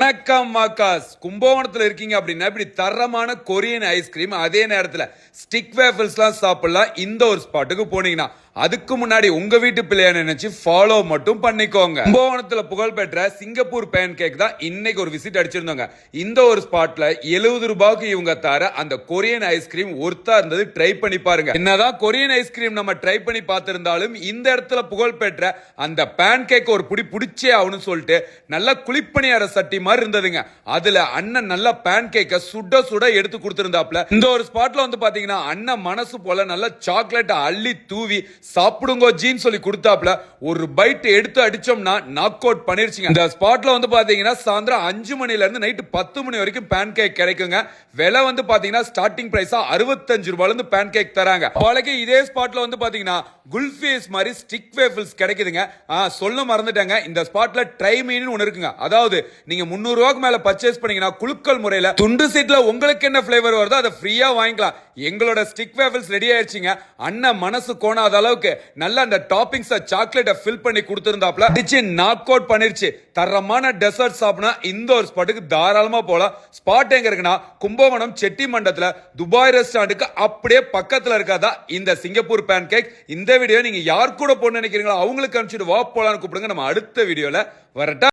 வணக்கம் மாக்காஸ். கும்பகோணத்துல இருக்கீங்க அப்படின்னா இப்படி தரமான கொரியன் ஐஸ்கிரீம், அதே நேரத்துல ஸ்டிக் வேஃபிள்ஸ்லாம் சாப்பிடலாம். இந்த ஒரு ஸ்பாட்டுக்கு போனீங்கன்னா அதுக்கு முன்னாடி உங்க வீட்டு பிள்ளைய நினைச்சு ஃபாலோ மட்டும் பண்ணிக்கோங்க. கும்பகோணத்துல புகழ்பெற்ற சிங்கப்பூர் பேன் கேக் தான் இன்னைக்கு ஒரு விசிட் அடிச்சிருந்தாங்க. இந்த ஒரு ஸ்பாட்ல 70 ரூபாய்க்கு இவங்க தர அந்த கொரியன் ஐஸ்கிரீம் ஒர்த்தா இருந்தது. ட்ரை பண்ணி பாருங்க. என்னதான் கொரியன் ஐஸ்கிரீம் நம்ம ட்ரை பண்ணி பார்த்திருந்தாலும் இந்த இடத்துல புகழ்பெற்ற அந்த பேன் கேக் ஒரு புடி புடிச்சே ஆகணும்னு சொல்லிட்டு நல்லா குளிப்பணியார சட்டி மாதிரி இருந்ததுங்க. அதுல அண்ணன் நல்ல பேன் கேக்க சுட சுட எடுத்து கொடுத்திருந்தாப்ல. இந்த ஒரு ஸ்பாட்ல வந்து பாத்தீங்கன்னா அண்ணன் மனசு போல நல்ல சாக்லேட் அள்ளி தூவி சாப்பிடுங்க ஜீன்னு சொல்லி கொடுத்தாப்ல. ஒரு பைட் எடுத்து அடிச்சோம்னா நாக் அவுட் பண்ணிருச்சுங்க. இந்த ஸ்பாட்ல வந்து பாத்தீங்கன்னா சாயந்தரம் 5 மணில இருந்து நைட் 10 மணி வரைக்கும் பேன் கேக் கிடைக்குங்க. விலை வந்து பாத்தீங்கன்னா ஸ்டார்டிங் பிரைஸா 65 ரூபாயில இருந்து பேன் கேக் தராங்க. நாளைக்கு இதே ஸ்பாட்ல வந்து பாத்தீங்கன்னா குல்ஃபீஸ் மாதிரி ஸ்டிக் வேஃபிள்ஸ் கிடைக்குதுங்க. சொல்ல மறந்துட்டாங்க, இந்த ஸ்பாட்ல ட்ரை மீன் ஒன்னு இருக்குங்க. அதாவது நீங்க 300 ரூபாய்க்கு மேல பர்ச்சேஸ் பண்ணீங்கன்னா குலுக்கல் முறையில துண்டு சீட்ல உங்களுக்கு என்ன பிளேவர் வருதோ அதை ஃப்ரீயா வாங்கிக்கலாம். எங்களோட ஸ்டிக் வேஃபிள்ஸ் ரெடி ஆயிடுச்சுங்க. அண்ணன் மனசு கோணாத அளவுக்கு நல்லா அந்த டாப்பிங்ஸ் சாக்லேட்டை ஃபில் பண்ணி கொடுத்திருந்தாப்ல. அடிச்சு நாக் அவுட் பண்ணிருச்சு. தரமான டெசர்ட் சாப்பிடா இந்த ஒரு ஸ்பாட்டுக்கு தாராளமா போலாம். ஸ்பாட் எங்க இருக்குன்னா கும்பகோணம் செட்டி மண்டத்துல துபாய் ரெஸ்டாரண்ட்டுக்கு அப்படியே பக்கத்துல இருக்காதா இந்த சிங்கப்பூர் பேன் கேக். இந்த வீடியோ நீங்க யார் கூட போன்னு நினைக்கிறீங்களோ அவங்களுக்கு அனுப்பிச்சுட்டு வா போலான்னு கூப்பிடுங்க. நம்ம அடுத்த வீடியோல வரட்டா.